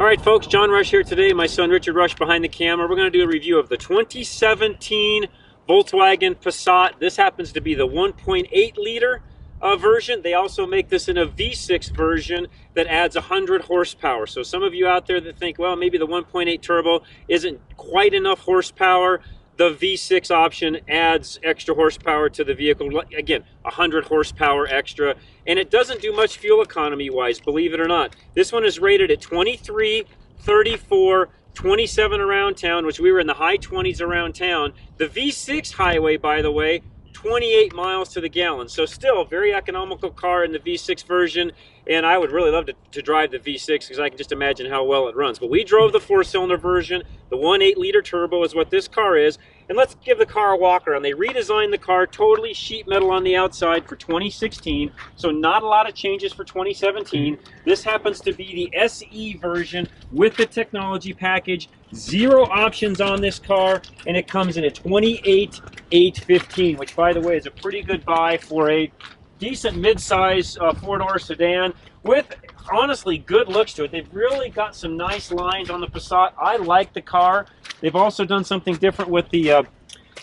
All right, folks, John Rush here today. My son Richard Rush behind the camera. We're going to do a review of the 2017 Volkswagen Passat. This happens to be the 1.8 liter version. They also make this in a V6 version that adds 100 horsepower. So some of you out there that think, well, maybe the 1.8 turbo isn't quite enough horsepower, the V6 option adds extra horsepower to the vehicle. Again, 100 horsepower extra. And it doesn't do much fuel economy wise, believe it or not. This one is rated at 23, 34, 27 around town, which we were in the high 20s around town. The V6 highway, by the way, 28 miles to the gallon. So still a very economical car in the V6 version. And I would really love to drive the V6 because I can just imagine how well it runs. But we drove the 4-cylinder version. The 1.8 liter turbo is what this car is. And let's give the car a walk around. They redesigned the car, totally sheet metal on the outside for 2016. So not a lot of changes for 2017. This happens to be the SE version with the technology package. 0 options on this car, and it comes in a 28,815, which by the way is a pretty good buy for a decent mid-size 4-door sedan with honestly good looks to it. They've really got some nice lines on the Passat. I like the car. They've also done something different with the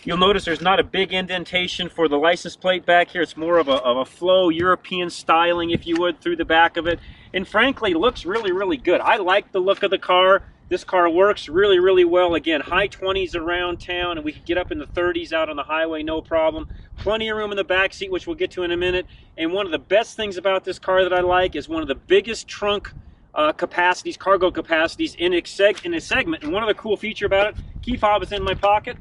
you'll notice there's not a big indentation for the license plate back here. It's more of a flow European styling, if you would, through the back of it, and frankly looks really good. I like the look of the car. This car works really well. Again, high 20s around town, and we can get up in the 30s out on the highway, no problem. Plenty of room in the back seat, which we'll get to in a minute. And one of the best things about this car that I like is one of the biggest trunk capacities, cargo capacities in a segment. And one of the cool feature about it, key fob is in my pocket.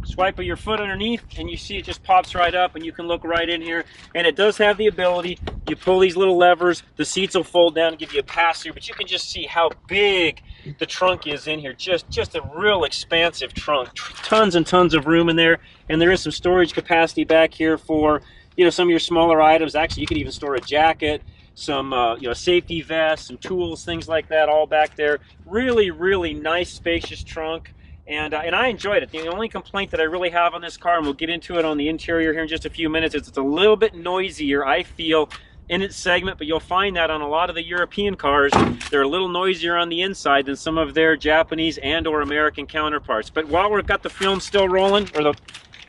Swipe of your foot underneath and you see it just pops right up and you can look right in here. And it does have the ability, you pull these little levers, the seats will fold down and give you a pass through, but you can just see how big the trunk is in here. Just a real expansive trunk. Tons and tons of room in there, and there is some storage capacity back here for, you know, some of your smaller items. Actually, you could even store a jacket, some you know, safety vests, some tools, things like that, all back there. Really nice spacious trunk. And I enjoyed it. The only complaint that I really have on this car, and we'll get into it on the interior here in just a few minutes, is it's a little bit noisier, I feel, in its segment, but you'll find that on a lot of the European cars, they're a little noisier on the inside than some of their Japanese and or American counterparts. But while we've got the film still rolling, or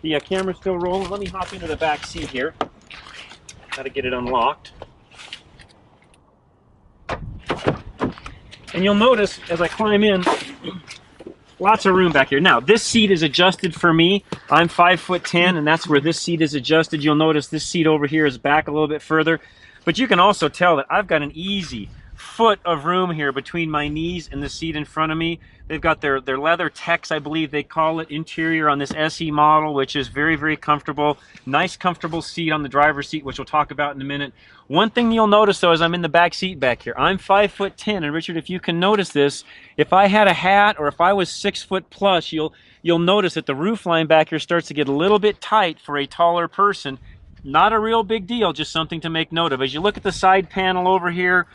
the camera still rolling, let me hop into the back seat here. Got to get it unlocked. And you'll notice as I climb in, lots of room back here. Now, this seat is adjusted for me. I'm 5'10", and that's where this seat is adjusted. You'll notice this seat over here is back a little bit further. But you can also tell that I've got an easy foot of room here between my knees and the seat in front of me. They've got their leather Tex, I believe they call it, interior on this SE model, which is very comfortable. Nice comfortable seat on the driver's seat, which we'll talk about in a minute. One thing you'll notice though is I'm in the back seat back here. I'm 5'10", and Richard, if you can notice this, if I had a hat or if I was 6 foot plus, you'll notice that the roof line back here starts to get a little bit tight for a taller person. Not a real big deal, just something to make note of. As you look at the side panel over here,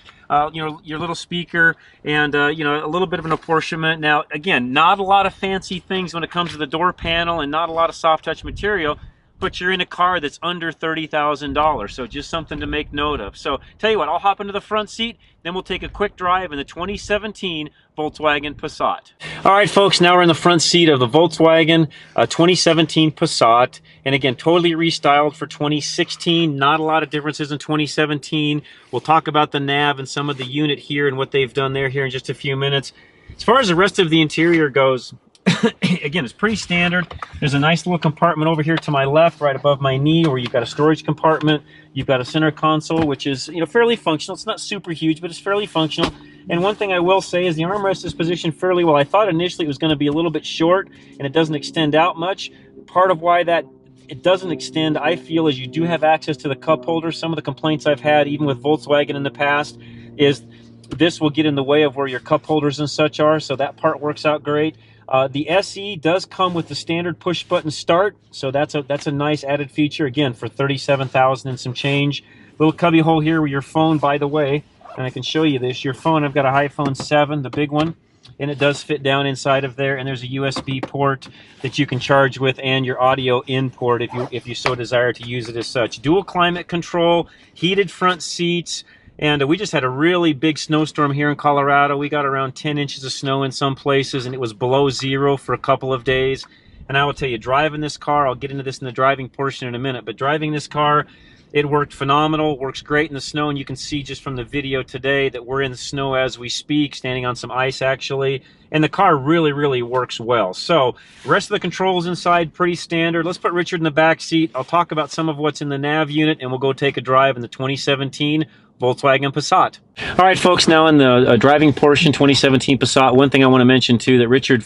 you know, your little speaker and you know, a little bit of an apportionment. Now again, not a lot of fancy things when it comes to the door panel and not a lot of soft touch material, but you're in a car that's under $30,000, so just something to make note of. So tell you what, I'll hop into the front seat, then we'll take a quick drive in the 2017 Volkswagen Passat. All right, folks, now we're in the front seat of the Volkswagen 2017 Passat, and again, totally restyled for 2016. Not a lot of differences in 2017. We'll talk about the nav and some of the unit here and what they've done there here in just a few minutes. As far as the rest of the interior goes, again, it's pretty standard. There's a nice little compartment over here to my left, right above my knee, where you've got a storage compartment. You've got a center console, which is, you know, fairly functional. It's not super huge, but it's fairly functional. And one thing I will say is the armrest is positioned fairly well. I thought initially it was going to be a little bit short, and it doesn't extend out much. Part of why that it doesn't extend, I feel, is you do have access to the cup holder. Some of the complaints I've had, even with Volkswagen in the past, is this will get in the way of where your cup holders and such are, so that part works out great. The SE does come with the standard push button start, so that's a nice added feature, again, for $37,000 and some change. Little cubby hole here with your phone, by the way, and I can show you this. Your phone, I've got an iPhone 7, the big one, and it does fit down inside of there, and there's a USB port that you can charge with and your audio in port if you so desire to use it as such. Dual climate control, heated front seats, And we just had a really big snowstorm here in Colorado. We got around 10 inches of snow in some places, and it was below zero for a couple of days. And I will tell you, driving this car, I'll get into this in the driving portion in a minute, but driving this car, it worked phenomenal, works great in the snow, and you can see just from the video today that we're in the snow as we speak, standing on some ice actually, and the car really, really works well. So, the rest of the controls inside, pretty standard. Let's put Richard in the back seat. I'll talk about some of what's in the nav unit, and we'll go take a drive in the 2017 Volkswagen Passat. All right, folks, now in the driving portion, 2017 Passat, one thing I want to mention too that Richard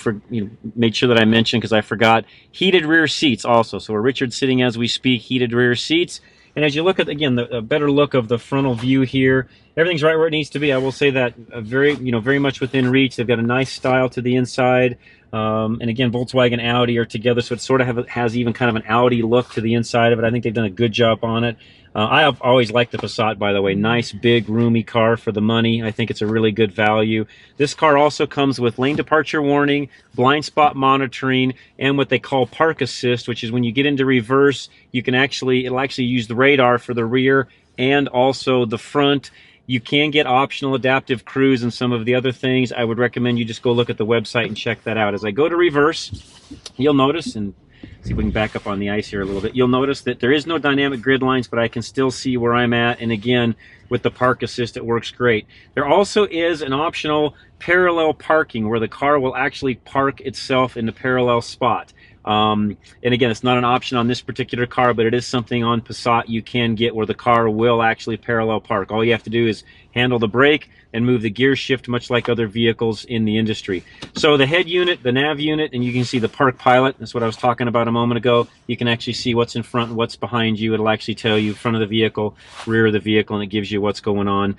made sure that I mentioned because I forgot, heated rear seats also. So where Richard's sitting as we speak, heated rear seats. And as you look at, again, the better look of the frontal view here, everything's right where it needs to be. I will say that very much within reach. They've got a nice style to the inside. And again, Volkswagen and Audi are together, so it sort of has even kind of an Audi look to the inside of it. I think they've done a good job on it. I have always liked the Passat, by the way. Nice, big, roomy car for the money. I think it's a really good value. This car also comes with lane departure warning, blind spot monitoring, and what they call park assist, which is when you get into reverse, it'll actually use the radar for the rear and also the front. You can get optional adaptive cruise and some of the other things. I would recommend you just go look at the website and check that out. As I go to reverse, you'll notice, and see if we can back up on the ice here a little bit, you'll notice that there is no dynamic grid lines, but I can still see where I'm at. And again, with the park assist, it works great. There also is an optional parallel parking where the car will actually park itself in the parallel spot. And again, it's not an option on this particular car, but it is something on Passat you can get where the car will actually parallel park. All you have to do is handle the brake and move the gear shift, much like other vehicles in the industry. So the head unit, the nav unit, and you can see the park pilot. That's what I was talking about a moment ago. You can actually see what's in front and what's behind you. It'll actually tell you front of the vehicle, rear of the vehicle, and it gives you what's going on.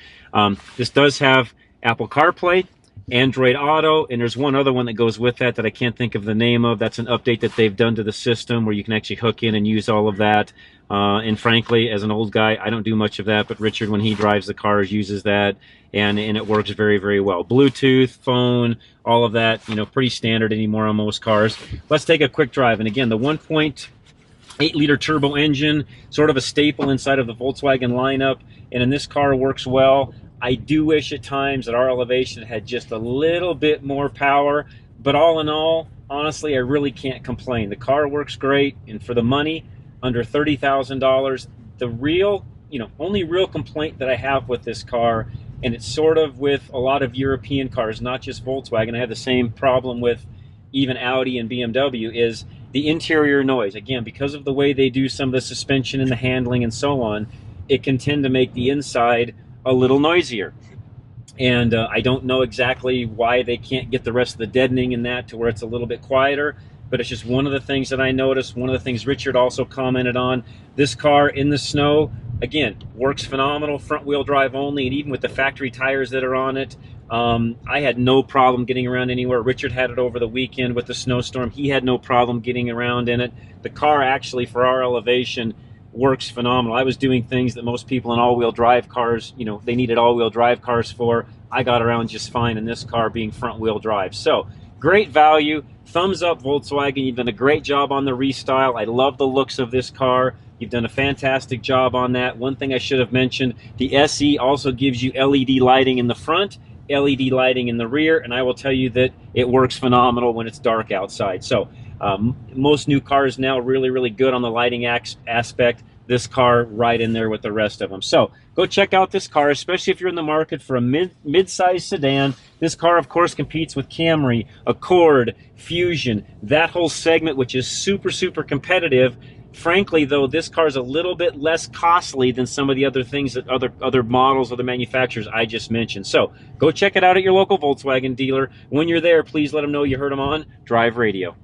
This does have Apple CarPlay, Android Auto, and there's one other one that goes with that I can't think of the name of. That's an update that they've done to the system where you can actually hook in and use all of that. And frankly, as an old guy, I don't do much of that, but Richard, when he drives the cars, uses that, and it works very, very well. Bluetooth, phone, all of that, pretty standard anymore on most cars. Let's take a quick drive. And again, the 1.8-liter turbo engine, sort of a staple inside of the Volkswagen lineup, and in this car works well. I do wish at times that our Elevation had just a little bit more power, but all in all, honestly, I really can't complain. The car works great, and for the money, under $30,000, the only real complaint that I have with this car, and it's sort of with a lot of European cars, not just Volkswagen, I have the same problem with even Audi and BMW, is the interior noise. Again, because of the way they do some of the suspension and the handling and so on, it can tend to make the inside a little noisier. And I don't know exactly why they can't get the rest of the deadening in that to where it's a little bit quieter, but it's just one of the things that I noticed. One of the things Richard also commented on. This car in the snow, again, works phenomenal, front wheel drive only, and even with the factory tires that are on it, I had no problem getting around anywhere. Richard had it over the weekend with the snowstorm. He had no problem getting around in it. The car actually, for our Elevation, works phenomenal. I was doing things that most people in all-wheel drive cars, they needed all-wheel drive cars for. I got around just fine in this car being front-wheel drive. So, great value. Thumbs up, Volkswagen. You've done a great job on the restyle. I love the looks of this car. You've done a fantastic job on that. One thing I should have mentioned, the SE also gives you LED lighting in the front, LED lighting in the rear, and I will tell you that it works phenomenal when it's dark outside. So, most new cars now really, really good on the lighting aspect. This car right in there with the rest of them. So go check out this car, especially if you're in the market for a mid-size sedan. This car, of course, competes with Camry, Accord, Fusion, that whole segment, which is super, super competitive. Frankly, though, this car is a little bit less costly than some of the other things that other models, other manufacturers I just mentioned. So go check it out at your local Volkswagen dealer. When you're there, please let them know you heard them on Drive Radio.